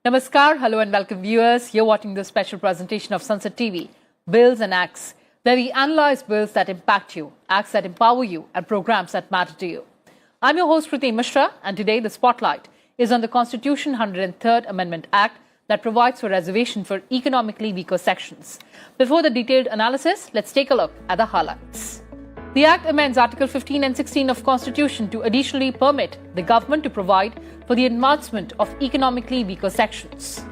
Namaskar, hello and welcome viewers. You're watching this special presentation of Sunset TV, Bills and Acts, where we analyze bills that impact you, acts that empower you, and programs that matter to you. I'm your host, Kriti Mishra, and today the spotlight is on the Constitution 103rd Amendment Act that provides for reservation for economically weaker sections. Before the detailed analysis, let's take a look at the highlights. The Act amends Article 15 and 16 of Constitution to additionally permit the government to provide for the advancement of economically weaker sections.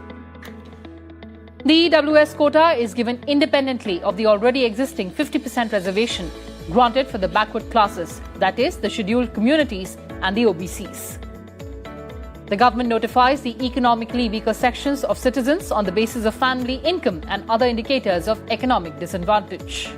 The EWS quota is given independently of the already existing 50% reservation granted for the backward classes, that is, the scheduled communities and the OBCs. The government notifies the economically weaker sections of citizens on the basis of family income and other indicators of economic disadvantage.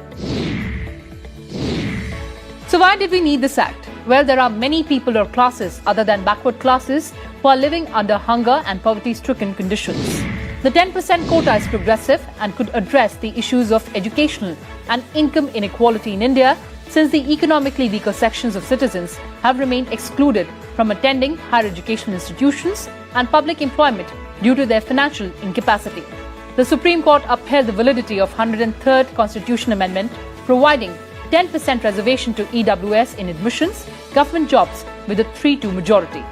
So why did we need this act? Well, there are many people or classes other than backward classes who are living under hunger and poverty-stricken conditions. The 10% quota is progressive and could address the issues of educational and income inequality in India, since the economically weaker sections of citizens have remained excluded from attending higher educational institutions and public employment due to their financial incapacity. The Supreme Court upheld the validity of 103rd Constitution Amendment, providing 10% reservation to EWS in admissions, government jobs with a 3-2 majority.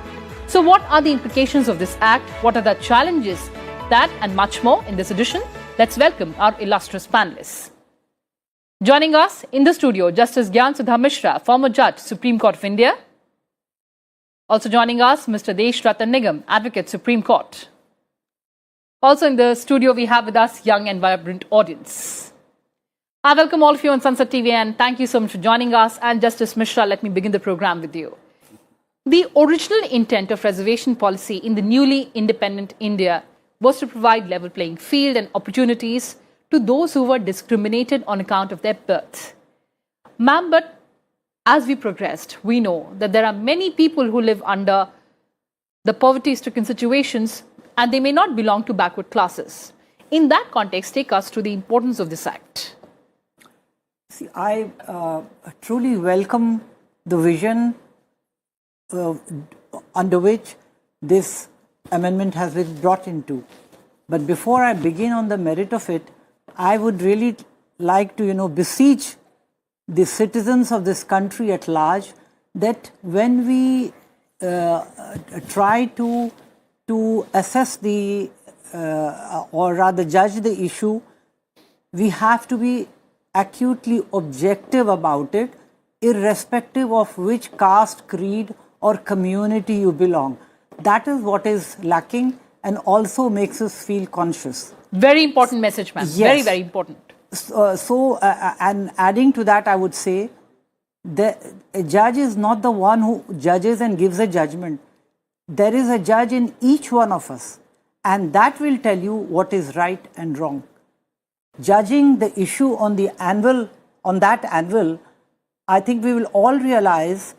So what are the implications of this act? What are the challenges? That and much more in this edition. Let's welcome our illustrious panelists. Joining us in the studio, Justice Gyan Sudha Mishra, former Judge, Supreme Court of India. Also joining us, Mr. Desh Ratan Nigam, Advocate, Supreme Court. Also in the studio, we have with us young and vibrant audience. I welcome all of you on Sunset TV and thank you so much for joining us. And Justice Mishra, let me begin the program with you. The original intent of reservation policy in the newly independent India was to provide level playing field and opportunities to those who were discriminated on account of their birth. Ma'am, but as we progressed, we know that there are many people who live under the poverty-stricken situations and they may not belong to backward classes. In that context, take us to the importance of this act. See, I truly welcome the vision under which this amendment has been brought into. But before I begin on the merit of it, I would really like to, beseech the citizens of this country at large that when we try to assess the, or rather judge the issue, we have to be acutely objective about it, irrespective of which caste, creed or community you belong. That is what is lacking and also makes us feel conscious. Very important message, ma'am. Yes. Very, very important. And adding to that, I would say, a judge is not the one who judges and gives a judgment. There is a judge in each one of us, and that will tell you what is right and wrong. Judging the issue on that anvil, I think we will all realize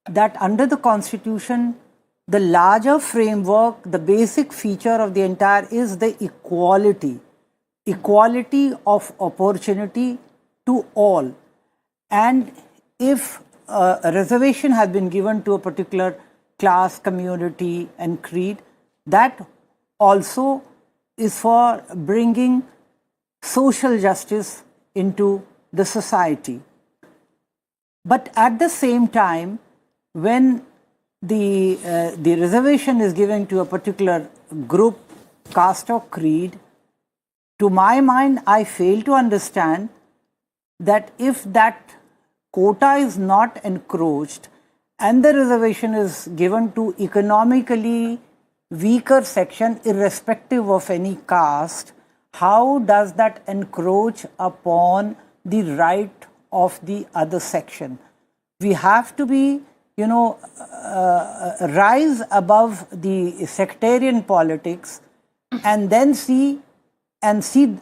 that under the Constitution, the larger framework, the basic feature of the entire is the equality of opportunity to all. And if a reservation has been given to a particular class, community and creed, that also is for bringing social justice into the society. But at the same time, when the reservation is given to a particular group, caste or creed, to my mind, I fail to understand that if that quota is not encroached and the reservation is given to economically weaker section, irrespective of any caste, how does that encroach upon the right of the other section? We have to be, rise above the sectarian politics and then see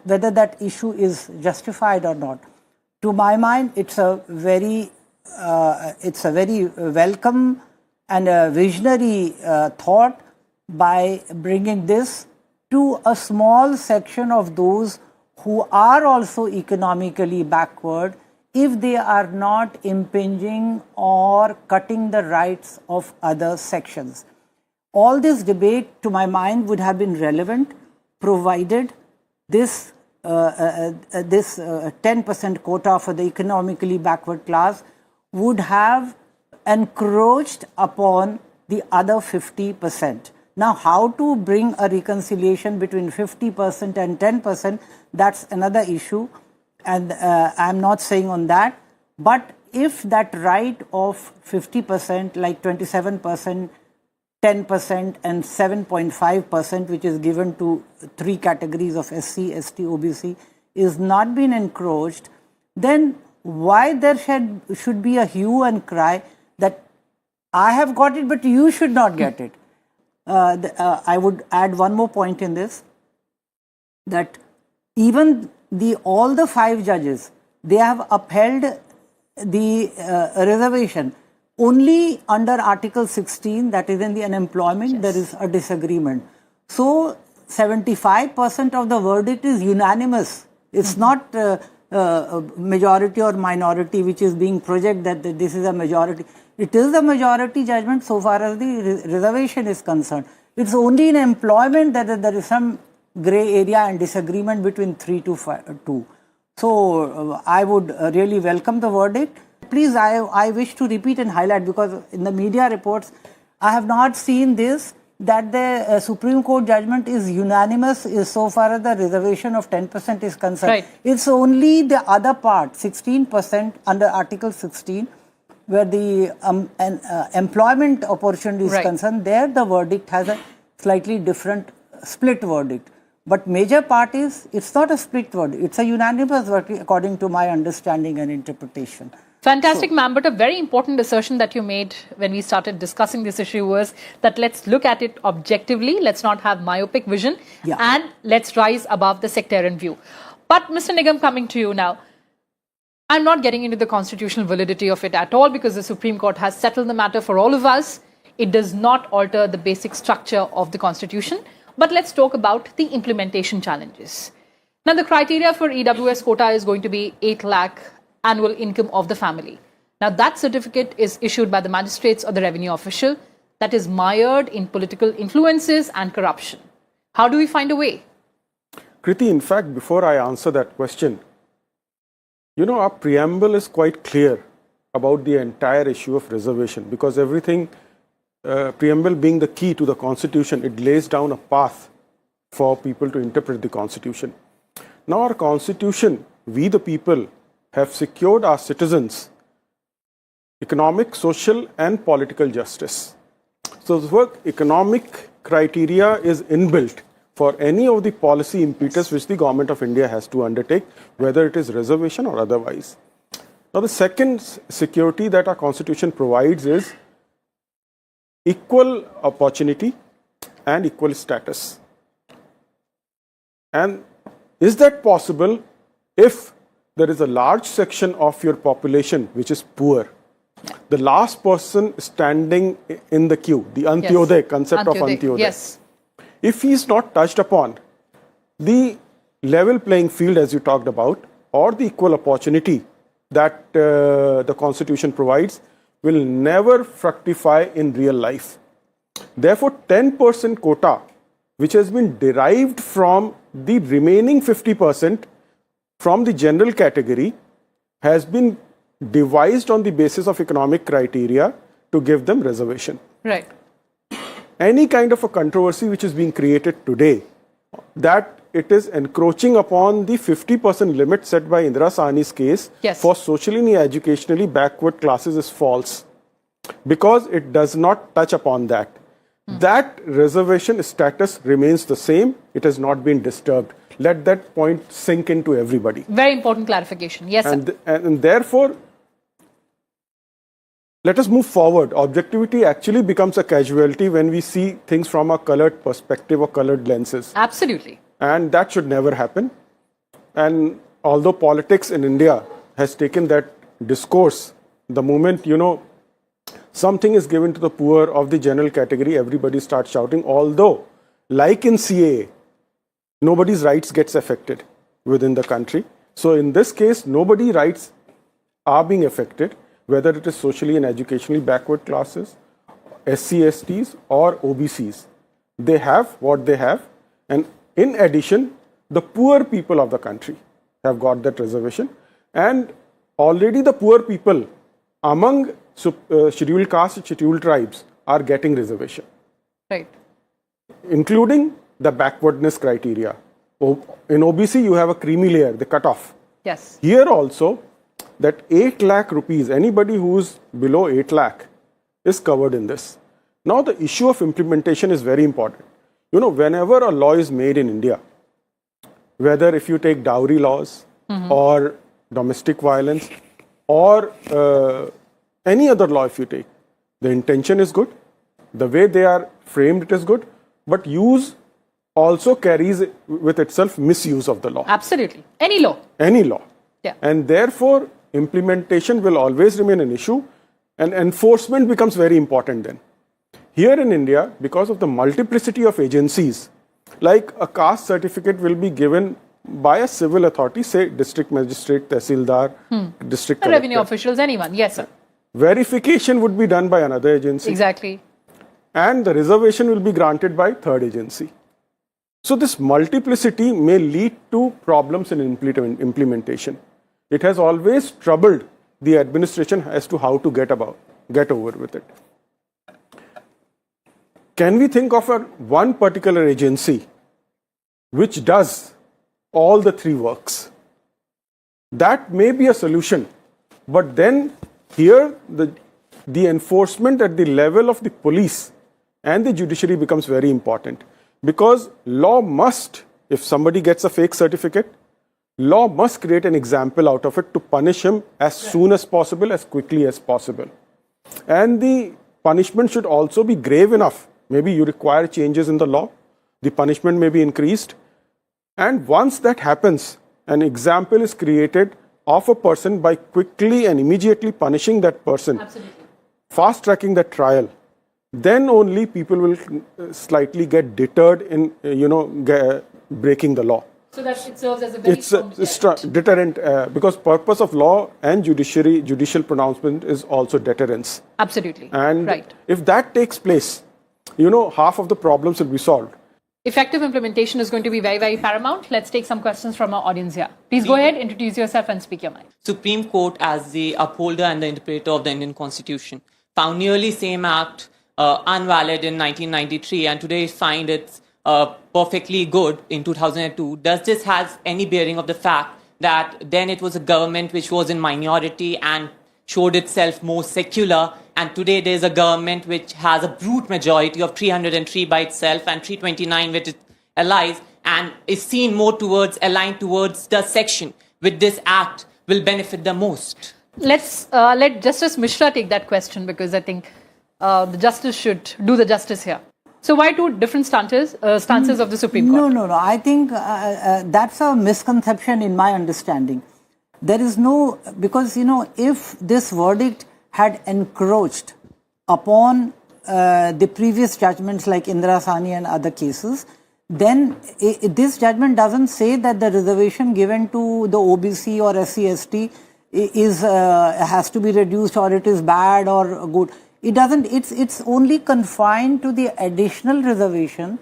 whether that issue is justified or not. To my mind, it's a very welcome and a visionary thought by bringing this to a small section of those who are also economically backward, if they are not impinging or cutting the rights of other sections. all this debate, to my mind, would have been relevant provided this 10% quota for the economically backward class would have encroached upon the other 50%. Now, how to bring a reconciliation between 50% and 10%, that's another issue. And I'm not saying on that. But if that right of 50%, like 27%, 10% and 7.5%, which is given to 3 categories of SC, ST, OBC, is not been encroached, then why there should be a hue and cry that I have got it, but you should not get it? I would add one more point in this, that even all the 5 judges, they have upheld the reservation. Only under Article 16, that is in the unemployment, there is a disagreement. So 75% of the verdict is unanimous. It's not majority or minority which is being projected that this is a majority. It is a majority judgment so far as the reservation is concerned. It's only in employment that there is some grey area and disagreement between 3 to 2. So I would really welcome the verdict. Please, I wish to repeat and highlight, because in the media reports, I have not seen this, that the Supreme Court judgment is unanimous so far as the reservation of 10% is concerned. Right. It's only the other part, 16% under Article 16, where the employment opportunity is concerned. There the verdict has a slightly different split verdict. But major part is, it's not a split verdict. It's a unanimous verdict according to my understanding and interpretation. Fantastic, ma'am. But a very important assertion that you made when we started discussing this issue was that let's look at it objectively. Let's not have myopic vision. And let's rise above the sectarian view. But Mr. Nigam, coming to you now, I'm not getting into the constitutional validity of it at all, because the Supreme Court has settled the matter for all of us. It does not alter the basic structure of the Constitution. But let's talk about the implementation challenges. Now, the criteria for EWS quota is going to be 8 lakh annual income of the family. Now, that certificate is issued by the magistrates or the revenue official that is mired in political influences and corruption. How do we find a way? Kriti, in fact, before I answer that question, our preamble is quite clear about the entire issue of reservation, because everything, preamble being the key to the Constitution, it lays down a path for people to interpret the Constitution. Now, our Constitution, we the people, have secured our citizens economic, social and political justice. So the word economic criteria is inbuilt for any of the policy impetus which the Government of India has to undertake, whether it is reservation or otherwise. Now, the second security that our Constitution provides is equal opportunity and equal status. And is that possible if there is a large section of your population which is poor? The last person standing in the queue, the Antyodaya concept of Antyodaya. Yes. If he is not touched upon, the level playing field, as you talked about, or the equal opportunity that the Constitution provides, will never fructify in real life. Therefore, 10% quota, which has been derived from the remaining 50% from the general category, has been devised on the basis of economic criteria to give them reservation. Right. Any kind of a controversy which is being created today, that it is encroaching upon the 50% limit set by Indira Sahni's case for socially and educationally backward classes, is false, because it does not touch upon that. That reservation status remains the same. It has not been disturbed. Let that point sink into everybody. Very important clarification. Yes, sir. And therefore, let us move forward. Objectivity actually becomes a casualty when we see things from a colored perspective or colored lenses. Absolutely. And that should never happen. And although politics in India has taken that discourse, the moment, something is given to the poor of the general category, everybody starts shouting. Although, like in CAA, nobody's rights gets affected within the country. So in this case, nobody's rights are being affected, whether it is socially and educationally backward classes, SC/STs or OBCs. They have what they have, and in addition, the poor people of the country have got that reservation, and already the poor people among scheduled caste and scheduled tribes are getting reservation, Right. including the backwardness criteria. In OBC, you have a creamy layer, the cutoff. Yes. Here also, that 8 lakh rupees, anybody who's below 8 lakh is covered in this. Now, the issue of implementation is very important. You know, whenever a law is made in India, whether if you take dowry laws or domestic violence or any other law if you take, the intention is good, the way they are framed it is good, but use also carries with itself misuse of the law. Absolutely. Any law. Any law. Yeah. And therefore, implementation will always remain an issue, and enforcement becomes very important then. Here in India, because of the multiplicity of agencies, like a caste certificate will be given by a civil authority, say district magistrate, tehsildar, district collector. Revenue officials, anyone. Yes, sir. Verification would be done by another agency. Exactly. And the reservation will be granted by third agency. So this multiplicity may lead to problems in implementation. It has always troubled the administration as to how to get over with it. Can we think of one particular agency which does all the three works? That may be a solution, but then here the enforcement at the level of the police and the judiciary becomes very important, because law must, if somebody gets a fake certificate, law must create an example out of it to punish him as soon as possible, as quickly as possible. And the punishment should also be grave enough. Maybe you require changes in the law, the punishment may be increased. And once that happens, an example is created of a person by quickly and immediately punishing that person, fast tracking that trial. Then only people will slightly get deterred in, breaking the law. So that it serves as a very strong deterrent, because purpose of law and judicial pronouncement is also deterrence. Absolutely. And right. if that takes place, half of the problems will be solved. Effective implementation is going to be very, very paramount. Let's take some questions from our audience here. Please go ahead, introduce yourself and speak your mind. Supreme Court, as the upholder and the interpreter of the Indian Constitution, found nearly same act invalid in 1993, and today find it's perfectly good in 2002. Does this have any bearing of the fact that then it was a government which was in minority and showed itself more secular, and today there's a government which has a brute majority of 303 by itself and 329 with its allies, and is seen more aligned towards the section which this act will benefit the most? Let's let Justice Mishra take that question, because I think the justice should do the justice here. So why two different stances of the Supreme Court? No. I think that's a misconception in my understanding. There is no, because, if this verdict had encroached upon the previous judgments like Indira Sahni and other cases, then this judgment doesn't say that the reservation given to the OBC or SC/ST has to be reduced, or it is bad or good. It doesn't. It's only confined to the additional reservation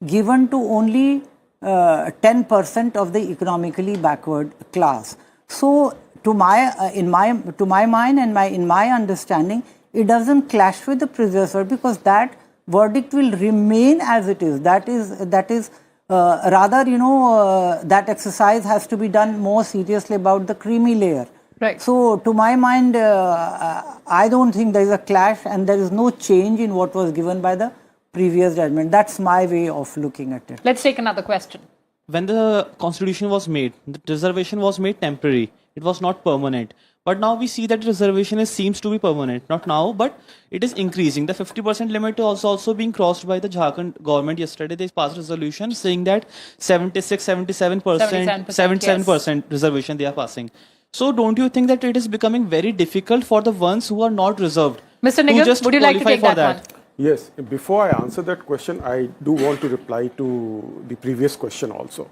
given to only 10% of the economically backward class. So, to my mind and in my understanding, it doesn't clash with the previous verdict, because that verdict will remain as it is. That is rather, that exercise has to be done more seriously about the creamy layer. Right. So, to my mind, I don't think there is a clash, and there is no change in what was given by the previous judgment. That's my way of looking at it. Let's take another question. When the constitution was made, the reservation was made temporary. It was not permanent. But now we see that reservation seems to be permanent. Not now, but it is increasing. The 50% limit is also being crossed by the Jharkhand government. Yesterday, they passed a resolution saying that 77% reservation they are passing. So don't you think that it is becoming very difficult for the ones who are not reserved Mr. to Nigam, just would you like to qualify take for that one? Yes, before I answer that question, I do want to reply to the previous question also.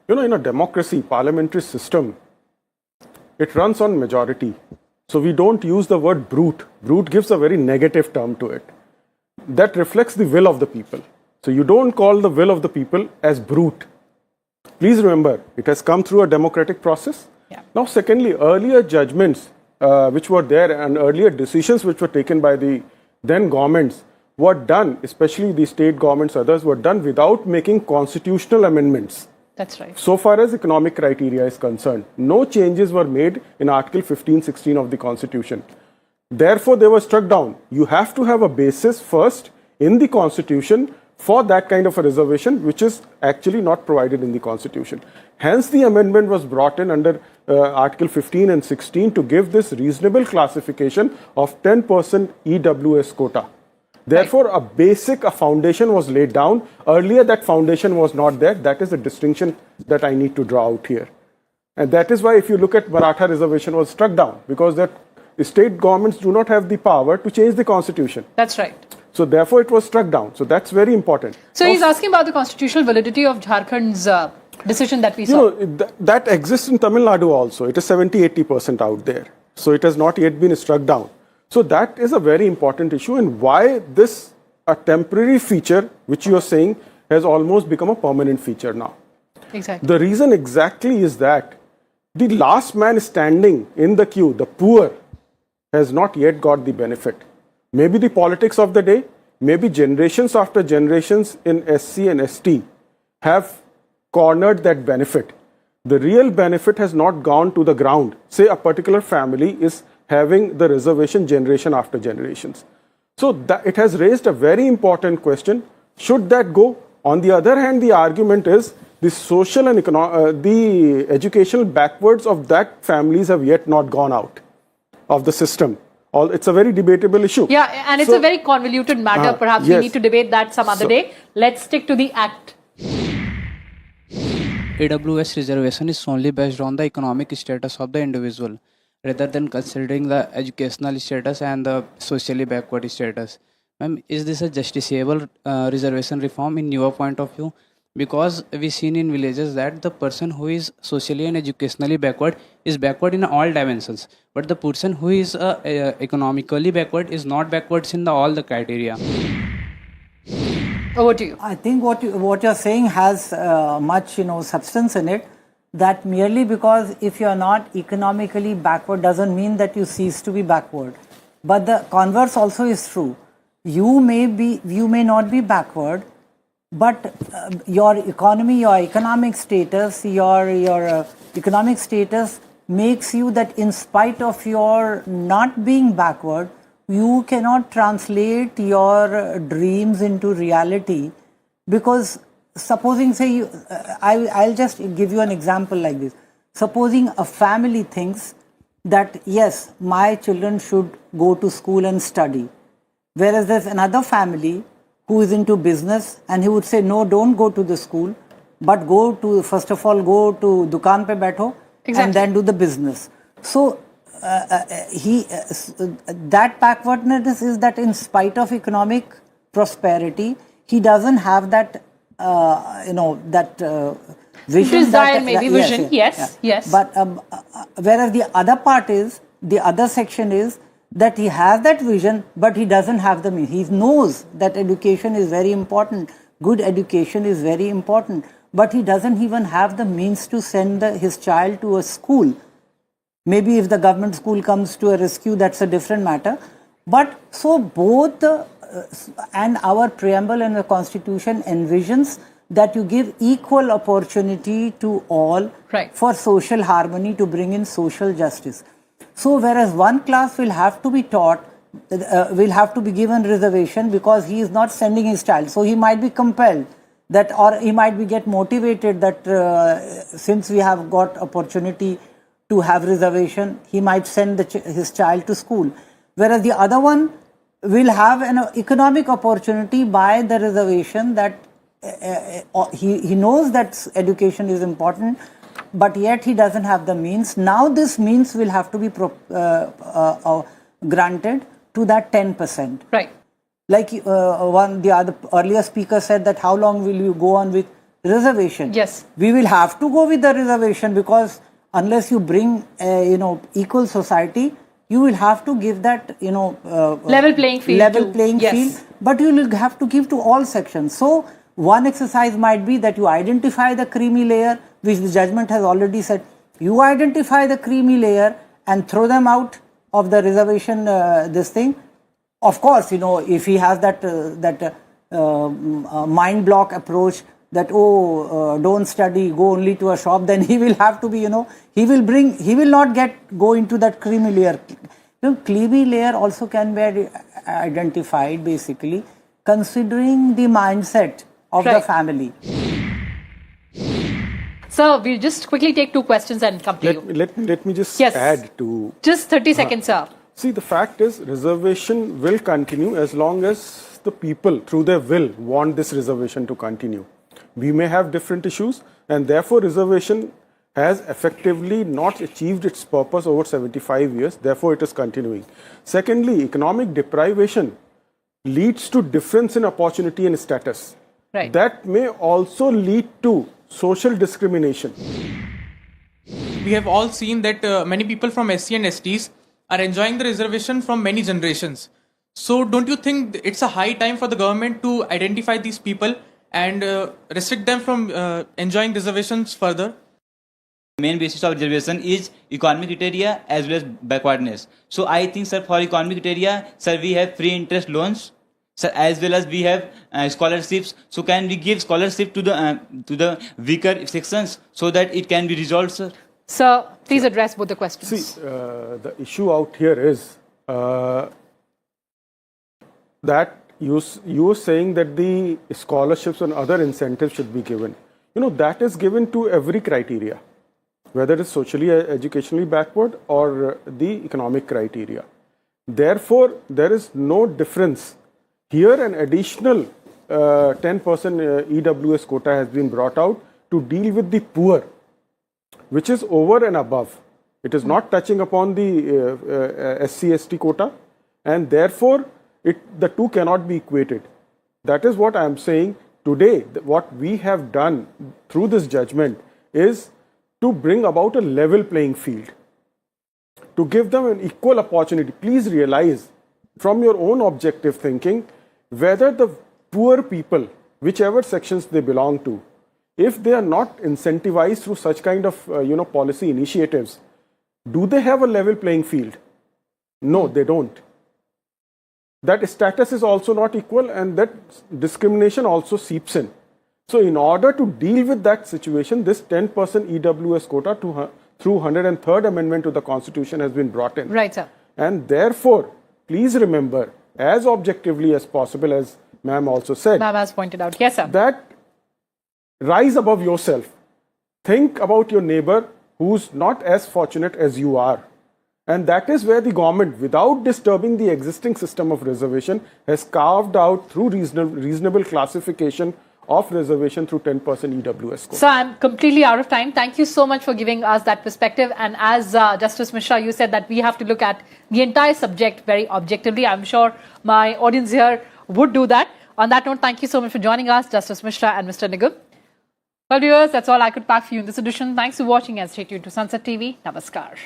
In a democracy, parliamentary system, it runs on majority. So we don't use the word brute. Brute gives a very negative term to it. that reflects the will of the people. So you don't call the will of the people as brute. Please remember, it has come through a democratic process. Yeah. Now, secondly, earlier judgments which were there and earlier decisions which were taken by the then governments were done, especially the state governments, others were done without making constitutional amendments. That's right. So far as economic criteria is concerned, no changes were made in Article 15, 16 of the Constitution. Therefore, they were struck down. You have to have a basis first in the Constitution for that kind of a reservation, which is actually not provided in the Constitution. Hence, the amendment was brought in under Article 15 and 16 to give this reasonable classification of 10% EWS quota. Therefore, a foundation was laid down. Earlier, that foundation was not there. That is the distinction that I need to draw out here. And that is why if you look at Maratha reservation was struck down, because that state governments do not have the power to change the constitution. That's right. So therefore, it was struck down. So that's very important. So he's asking about the constitutional validity of Jharkhand's decision that we saw. That exists in Tamil Nadu also. It is 70-80% out there. So it has not yet been struck down. So that is a very important issue, and why this a temporary feature, which you are saying, has almost become a permanent feature now. Exactly. The reason exactly is that the last man standing in the queue, the poor, has not yet got the benefit. Maybe the politics of the day, maybe generations after generations in SC and ST have cornered that benefit. The real benefit has not gone to the ground. Say a particular family is having the reservation generation after generations. So it has raised a very important question. Should that go? On the other hand, the argument is the social and the educational backwards of that families have yet not gone out of the system. It's a very debatable issue. Yeah, and it's a very convoluted matter. Perhaps we yes. need to debate that some other day. Let's stick to the act. EWS reservation is solely based on the economic status of the individual, rather than considering the educational status and the socially backward status. Ma'am, is this a justiciable reservation reform in your point of view? Because we've seen in villages that the person who is socially and educationally backward is backward in all dimensions, but the person who is economically backward is not backwards in all the criteria. Over to you. I think what you're saying has much substance in it. That merely because if you're not economically backward doesn't mean that you cease to be backward. But the converse also is true. You may not be backward, but your economy, your economic status, your economic status makes you that in spite of your not being backward, you cannot translate your dreams into reality. Because supposing, say, I'll just give you an example like this. Supposing a family thinks that, yes, my children should go to school and study. Whereas there's another family who is into business and he would say, no, don't go to the school, but first of all, go to dukaan pe baitho and then do the business. So that backwardness is that in spite of economic prosperity, he doesn't have that vision. Desire, maybe vision. Yes. But whereas the other section is that he has that vision, but he doesn't have the means. He knows that education is very important. Good education is very important, but he doesn't even have the means to send his child to a school. Maybe if the government school comes to a rescue, that's a different matter. But so both and our preamble and the Constitution envisions that you give equal opportunity to all for social harmony, to bring in social justice. So whereas one class will have to be taught, will have to be given reservation because he is not sending his child. So he might be compelled that, or he might get motivated that since we have got opportunity to have reservation, he might send his child to school. Whereas the other one will have an economic opportunity by the reservation that he knows that education is important, but yet he doesn't have the means. Now this means will have to be granted to that 10%. Right. Like the other earlier speaker said that how long will you go on with reservation? Yes. We will have to go with the reservation because unless you bring equal society, you will have to give that, Level playing field level to- playing yes. field, but you will have to give to all sections. So one exercise might be that you identify the creamy layer, which the judgment has already said. You identify the creamy layer and throw them out of the reservation, this thing. Of course, if he has that mind block approach that, don't study, go only to a shop, then he will have to be, he will not go into that creamy layer. Creamy layer also can be identified basically considering the mindset of the Right. family. Sir, we'll just quickly take 2 questions and come to you. Let me just Yes. add to. Just 30 seconds, sir. See, the fact is, reservation will continue as long as the people, through their will, want this reservation to continue. We may have different issues, and therefore, reservation has effectively not achieved its purpose over 75 years. Therefore, it is continuing. Secondly, economic deprivation leads to difference in opportunity and status. Right. That may also lead to social discrimination. We have all seen that many people from SC and STs are enjoying the reservation from many generations. So don't you think it's a high time for the government to identify these people and restrict them from enjoying reservations further? Main basis of reservation is economic criteria as well as backwardness. So I think, sir, for economic criteria, sir, we have free interest loans, sir, as well as we have scholarships. So can we give scholarship to the weaker sections so that it can be resolved, sir? Sir, please address both the questions. See, the issue out here is that you are saying that the scholarships and other incentives should be given. That is given to every criteria, whether it is socially, educationally backward or the economic criteria. Therefore, there is no difference. Here, an additional 10% EWS quota has been brought out to deal with the poor, which is over and above. It is not touching upon the SC/ST quota, and therefore, the two cannot be equated. That is what I am saying. Today, what we have done through this judgment is to bring about a level playing field, to give them an equal opportunity. Please realize from your own objective thinking whether the poor people, whichever sections they belong to, if they are not incentivized through such kind of policy initiatives, do they have a level playing field? No, they don't. That status is also not equal, and that discrimination also seeps in. So in order to deal with that situation, this 10% EWS quota through 103rd Amendment to the Constitution has been brought in. Right, sir. And therefore, please remember, as objectively as possible, as ma'am also said, Ma'am has pointed out. Yes, sir. that rise above yourself. Think about your neighbor who's not as fortunate as you are. And that is where the government, without disturbing the existing system of reservation, has carved out through reasonable classification of reservation through 10% EWS score. So I'm completely out of time. Thank you so much for giving us that perspective. And as Justice Mishra, you said that we have to look at the entire subject very objectively. I'm sure my audience here would do that. On that note, thank you so much for joining us, Justice Mishra and Mr. Nigam. Well, viewers, that's all I could pack for you in this edition. Thanks for watching and stay tuned to Sunset TV. Namaskar.